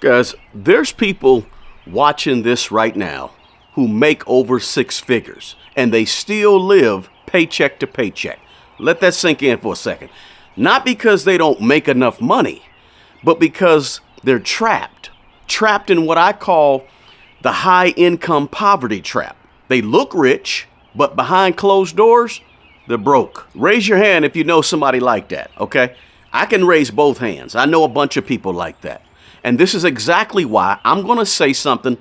Guys, there's people watching this right now who make over six figures and they still live paycheck to paycheck. Let that sink in for a second. Not because they don't make enough money, but because they're trapped in what I call the high income poverty trap. They look rich, but behind closed doors, they're broke. Raise your hand if you know somebody like that, okay? I can raise both hands. I know a bunch of people like that. And this is exactly why I'm going to say something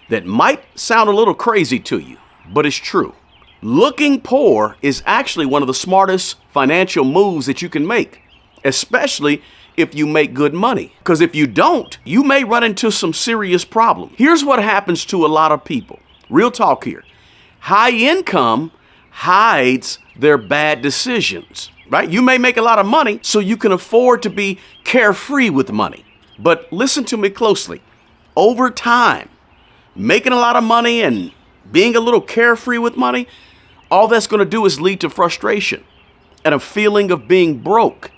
that might sound a little crazy to you, but it's true. Looking poor is actually one of the smartest financial moves that you can make, especially if you make good money. Because if you don't, you may run into some serious problems. Here's what happens to a lot of people. Real talk here. High income hides their bad decisions, right? You may make a lot of money so you can afford to be carefree with money. But listen to me closely. Over time, making a lot of money and being a little carefree with money, all that's going to do is lead to frustration and a feeling of being broke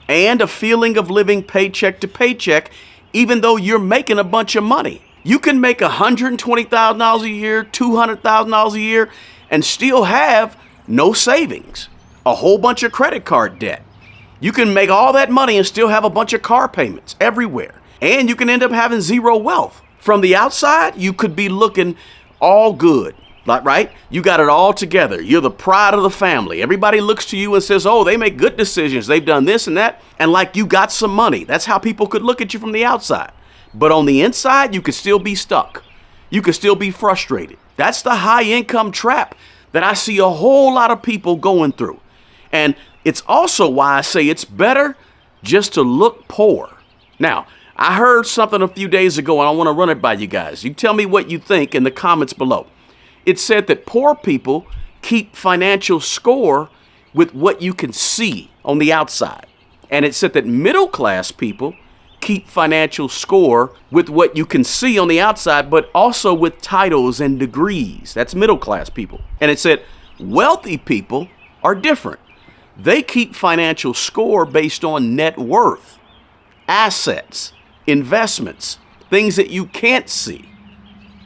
and a feeling of living paycheck to paycheck, even though you're making a bunch of money. You can make $120,000 a year, $200,000 a year, and still have no savings, a whole bunch of credit card debt. You can make all that money and still have a bunch of car payments everywhere. And you can end up having zero wealth. From the outside, you could be looking all good, right? You got it all together. You're the pride of the family. Everybody looks to you and says, oh, they make good decisions. They've done this and that. And like you got some money. That's how people could look at you from the outside. But on the inside, you could still be stuck. You could still be frustrated. That's the high income trap that I see a whole lot of people going through. And it's also why I say it's better just to look poor. Now, I heard something a few days ago and I want to run it by you guys. You tell me what you think in the comments below. It said that poor people keep financial score with what you can see on the outside. And it said that middle class people keep financial score with what you can see on the outside, but also with titles and degrees. That's middle class people. And it said wealthy people are different. They keep financial score based on net worth, assets, investments, things that you can't see.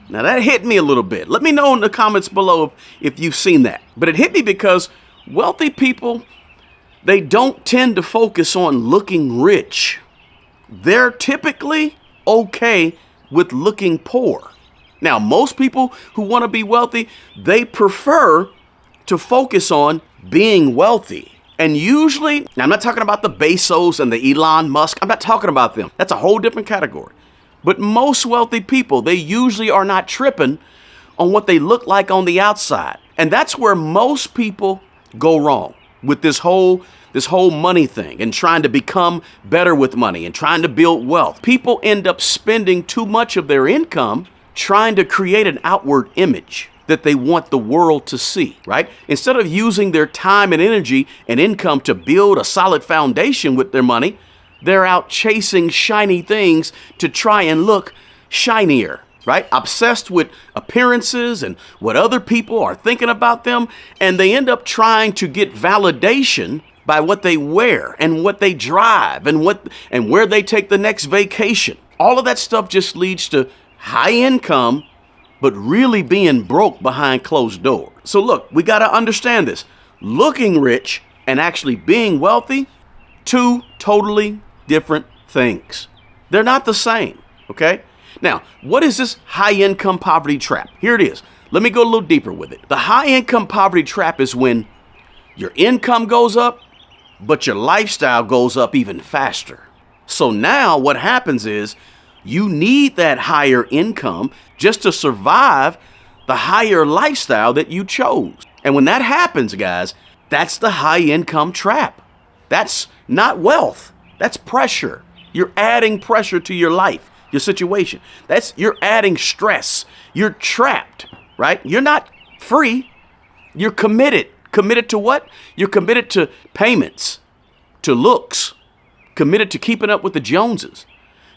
Now that hit me a little bit. Let me know in the comments below if you've seen that. But it hit me because wealthy people, they don't tend to focus on looking rich. They're typically okay with looking poor. Now, most people who want to be wealthy, they prefer to focus on being wealthy. And usually, now I'm not talking about the Bezos and the Elon Musk. I'm not talking about them. That's a whole different category. But most wealthy people, they usually are not tripping on what they look like on the outside. And that's where most people go wrong with this whole money thing and trying to become better with money and trying to build wealth. People end up spending too much of their income trying to create an outward image that they want the world to see, right? Instead of using their time and energy and income to build a solid foundation with their money, they're out chasing shiny things to try and look shinier, right? Obsessed with appearances and what other people are thinking about them. And they end up trying to get validation by what they wear and what they drive and where they take the next vacation. All of that stuff just leads to high income, but really being broke behind closed doors. So look, we got to understand this. Looking rich and actually being wealthy, two totally different things. They're not the same, okay? Now, what is this high income poverty trap? Here it is. Let me go a little deeper with it. The high income poverty trap is when your income goes up, but your lifestyle goes up even faster. So now what happens is you need that higher income just to survive the higher lifestyle that you chose. And when that happens, guys, that's the high income trap. That's not wealth. That's pressure. You're adding pressure to your life, your situation. You're adding stress. You're trapped, right? You're not free. You're committed. Committed to what? You're committed to payments, to looks, committed to keeping up with the Joneses,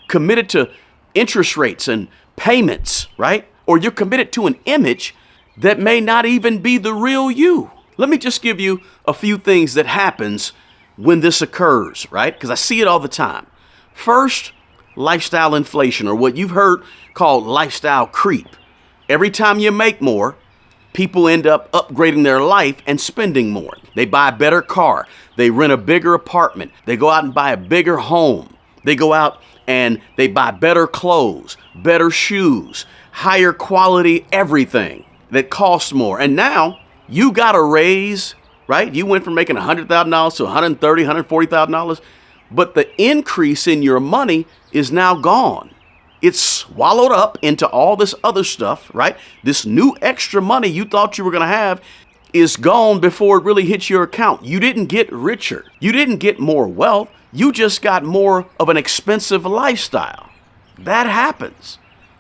committed to interest rates and payments, right? Or you're committed to an image that may not even be the real you. Let me just give you a few things that happens when this occurs, right? Because I see it all the time. First, lifestyle inflation, or what you've heard called lifestyle creep. Every time you make more, people end up upgrading their life and spending more. They buy a better car. They rent a bigger apartment. They go out and buy a bigger home. They go out and they buy better clothes, better shoes, higher quality everything that costs more. And now you got a raise, right? You went from making $100,000 to $130,000, $140,000, but the increase in your money is now gone. It's swallowed up into all this other stuff, right? This new extra money you thought you were going to have is gone before it really hits your account. You didn't get richer. You didn't get more wealth. You just got more of an expensive lifestyle. That happens.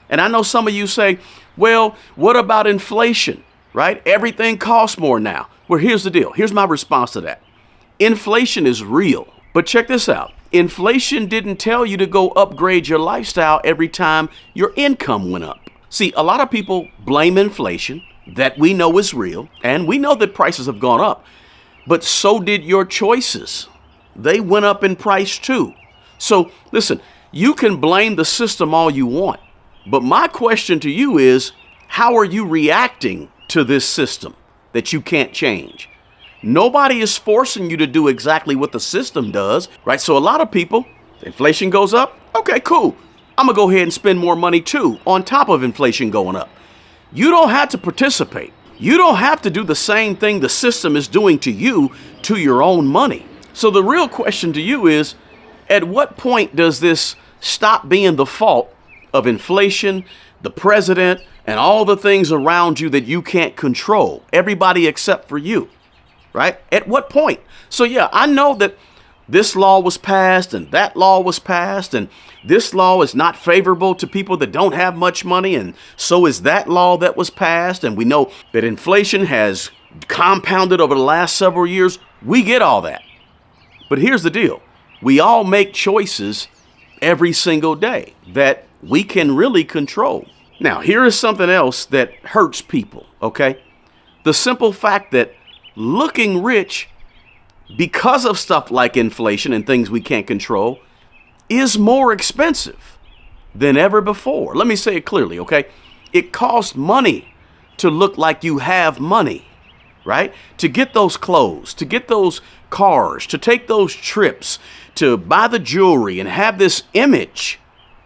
And I know some of you say, well, what about inflation, right? Everything costs more now. Well, here's the deal. Here's my response to that. Inflation is real. But check this out. Inflation didn't tell you to go upgrade your lifestyle every time your income went up. See, a lot of people blame inflation, that we know is real, and we know that prices have gone up, but so did your choices. They went up in price too. So listen, you can blame the system all you want, but my question to you is, how are you reacting to this system that you can't change? Nobody is forcing you to do exactly what the system does, right? So a lot of people, inflation goes up. Okay, cool. I'm going to go ahead and spend more money too, on top of inflation going up. You don't have to participate. You don't have to do the same thing the system is doing to you to your own money. So the real question to you is, at what point does this stop being the fault of inflation, the president, and all the things around you that you can't control? Everybody except for you. Right? At what point? So yeah, I know that this law was passed and that law was passed, and this law is not favorable to people that don't have much money, and so is that law that was passed, and we know that inflation has compounded over the last several years. We get all that. But here's the deal. We all make choices every single day that we can really control. Now, here is something else that hurts people, okay? The simple fact that looking rich, because of stuff like inflation and things we can't control, is more expensive than ever before. Let me say it clearly, okay? It costs money to look like you have money, right? To get those clothes, to get those cars, to take those trips, to buy the jewelry and have this image.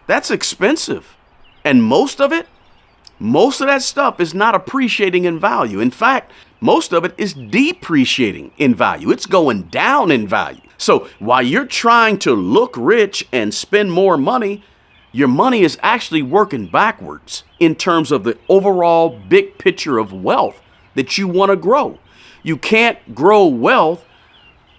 That's expensive. And most of that stuff is not appreciating in value. In fact, most of it is depreciating in value. It's going down in value. So while you're trying to look rich and spend more money, your money is actually working backwards in terms of the overall big picture of wealth that you want to grow. You can't grow wealth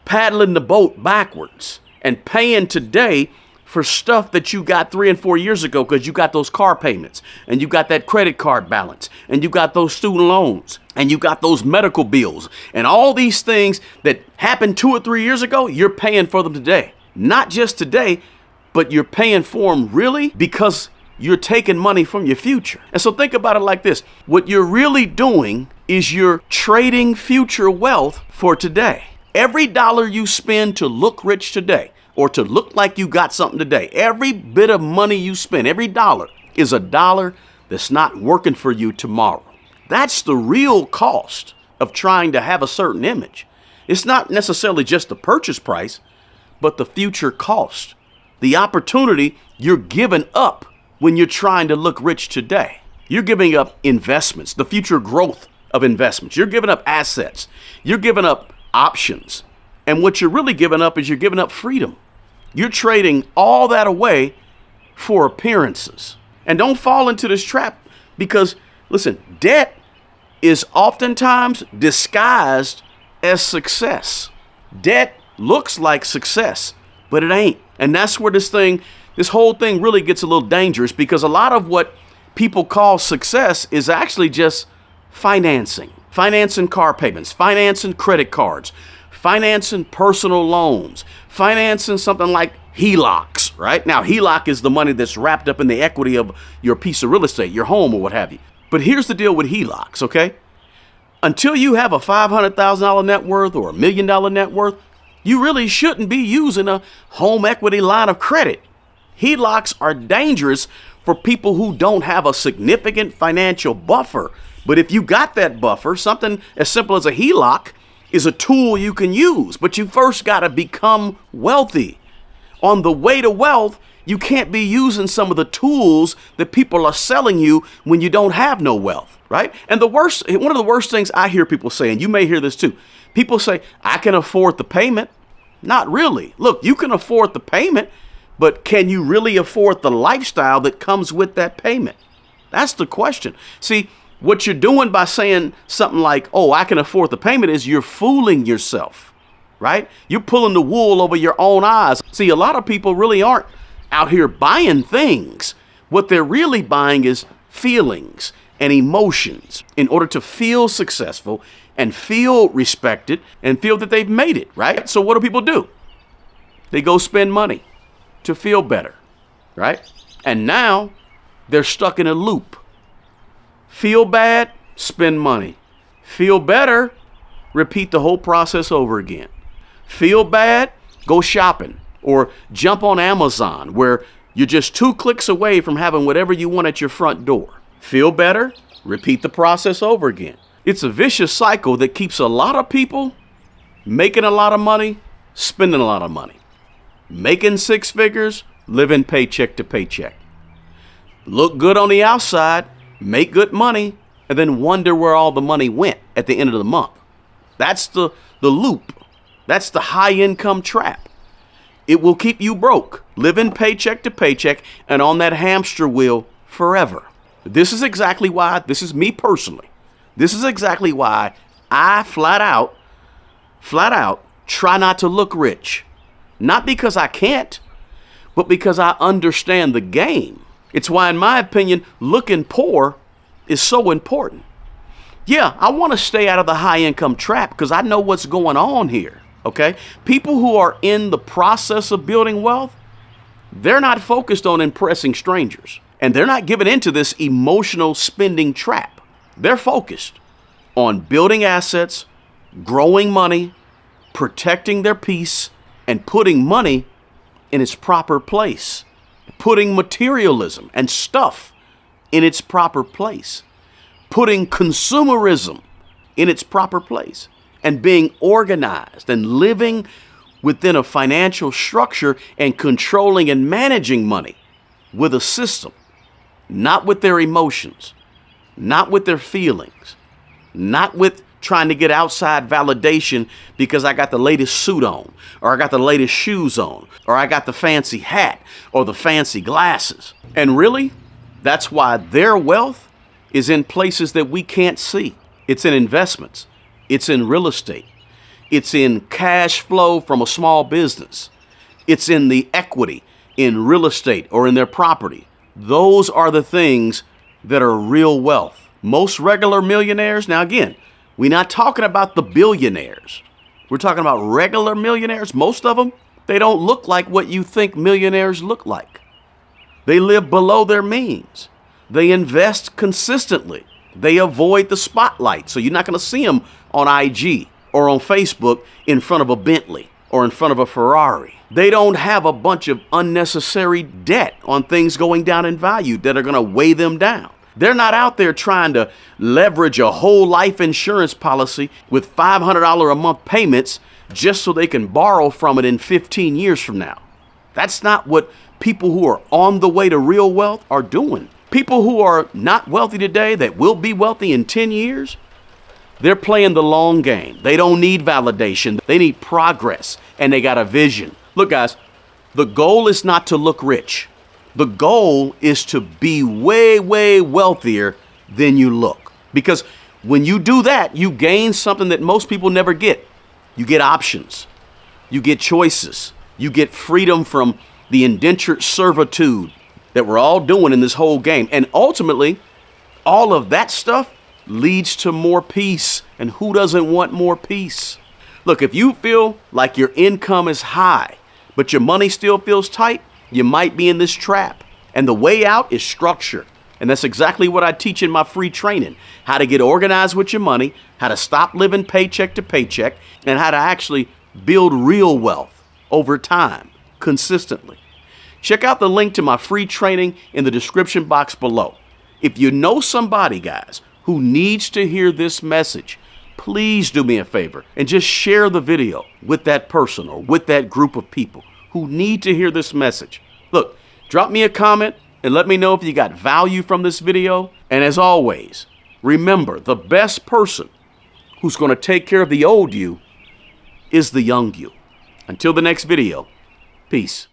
paddling the boat backwards and paying today for stuff that you got 3 and 4 years ago because you got those car payments and you got that credit card balance and you got those student loans and you got those medical bills and all these things that happened 2 or 3 years ago. You're paying for them today. Not just today, but you're paying for them really because you're taking money from your future. And so think about it like this. What you're really doing is you're trading future wealth for today. Every dollar you spend to look rich today, or to look like you got something today, every bit of money you spend, every dollar is a dollar that's not working for you tomorrow. That's the real cost of trying to have a certain image. It's not necessarily just the purchase price, but the future cost, the opportunity you're giving up when you're trying to look rich today. You're giving up investments, the future growth of investments. You're giving up assets. You're giving up options. And what you're really giving up is you're giving up freedom. You're trading all that away for appearances. And don't fall into this trap because, listen, debt is oftentimes disguised as success. Debt looks like success, but it ain't. And that's where this whole thing really gets a little dangerous, because a lot of what people call success is actually just financing car payments, financing credit cards, financing personal loans, financing something like HELOCs, right? Now, HELOC is the money that's wrapped up in the equity of your piece of real estate, your home or what have you. But here's the deal with HELOCs, okay? Until you have a $500,000 net worth or $1 million net worth, you really shouldn't be using a home equity line of credit. HELOCs are dangerous for people who don't have a significant financial buffer. But if you got that buffer, something as simple as a HELOC is a tool you can use. But you first got to become wealthy. On the way to wealth, you can't be using some of the tools that people are selling you when you don't have no wealth, right? And one of the worst things I hear people say, and you may hear this too, people say, I can afford the payment. Not really. Look, you can afford the payment, but can you really afford the lifestyle that comes with that payment? That's the question. See, what you're doing by saying something like, oh, I can afford the payment is you're fooling yourself, right? You're pulling the wool over your own eyes. See, a lot of people really aren't out here buying things. What they're really buying is feelings and emotions in order to feel successful and feel respected and feel that they've made it, right? So what do? They go spend money to feel better, right? And now they're stuck in a loop. Feel bad, spend money. Feel better, repeat the whole process over again. Feel bad, go shopping or jump on Amazon where you're just 2 clicks away from having whatever you want at your front door. Feel better, repeat the process over again. It's a vicious cycle that keeps a lot of people making a lot of money, spending a lot of money. Making 6 figures, living paycheck to paycheck. Look good on the outside, make good money, and then wonder where all the money went at the end of the month. That's the loop. That's the high income trap. It will keep you broke, living paycheck to paycheck and on that hamster wheel forever. This is exactly why, this is me personally, this is exactly why I flat out try not to look rich. Not because I can't, but because I understand the game. It's why, in my opinion, looking poor is so important. Yeah, I want to stay out of the high income trap because I know what's going on here, okay? People who are in the process of building wealth, they're not focused on impressing strangers. And they're not giving into this emotional spending trap. They're focused on building assets, growing money, protecting their peace, and putting money in its proper place. Putting materialism and stuff in its proper place. Putting consumerism in its proper place. And being organized and living within a financial structure and controlling and managing money with a system. Not with their emotions, not with their feelings, not with trying to get outside validation because I got the latest suit on, or I got the latest shoes on, or I got the fancy hat or the fancy glasses. And really, that's why their wealth is in places that we can't see. It's in investments. It's in real estate. It's in cash flow from a small business. It's in the equity in real estate or in their property. Those are the things that are real wealth. Most regular millionaires, now again, we're not talking about the billionaires. We're talking about regular millionaires. Most of them, they don't look like what you think millionaires look like. They live below their means. They invest consistently. They avoid the spotlight. So you're not going to see them on IG or on Facebook in front of a Bentley or in front of a Ferrari. They don't have a bunch of unnecessary debt on things going down in value that are going to weigh them down. They're not out there trying to leverage a whole life insurance policy with $500 a month payments just so they can borrow from it in 15 years from now. That's not what people who are on the way to real wealth are doing. People who are not wealthy today that will be wealthy in 10 years, they're playing the long game. They don't need validation. They need progress, and they got a vision. Look, guys, the goal is not to look rich. The goal is to be way, way wealthier than you look. Because when you do that, you gain something that most people never get. You get options. You get choices. You get freedom from the indentured servitude that we're all doing in this whole game. And ultimately, all of that stuff leads to more peace. And who doesn't want more peace? Look, if you feel like your income is high, but your money still feels tight, you might be in this trap. And the way out is structure. And that's exactly what I teach in my free training. How to get organized with your money, how to stop living paycheck to paycheck, and how to actually build real wealth over time, consistently. Check out the link to my free training in the description box below. If you know somebody, guys, who needs to hear this message, please do me a favor and just share the video with that person or with that group of people who need to hear this message. Look, drop me a comment and let me know if you got value from this video. And as always, remember, the best person who's going to take care of the old you is the young you. Until the next video, peace.